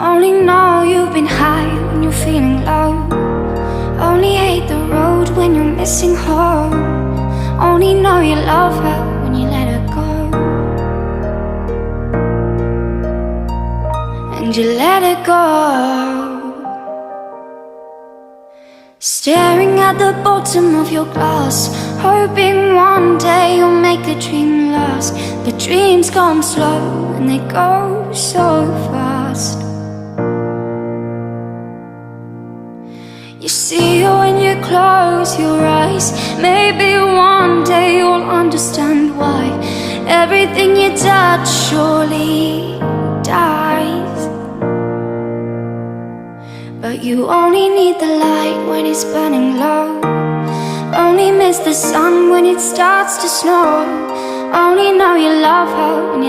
Only know you've been high when you're feeling low. Only hate the road when you're missing home. Only know you love her when you let her go. And you let her go. Staring at the bottom of your glass, hoping one day you'll make the dream last. But dreams come slow and they go so fast. You see her when you close your eyes. Maybe one day you'll understand why everything you touch surely dies. But you only need the light when it's burning low. Only miss the sun when it starts to snow. Only know you love her when you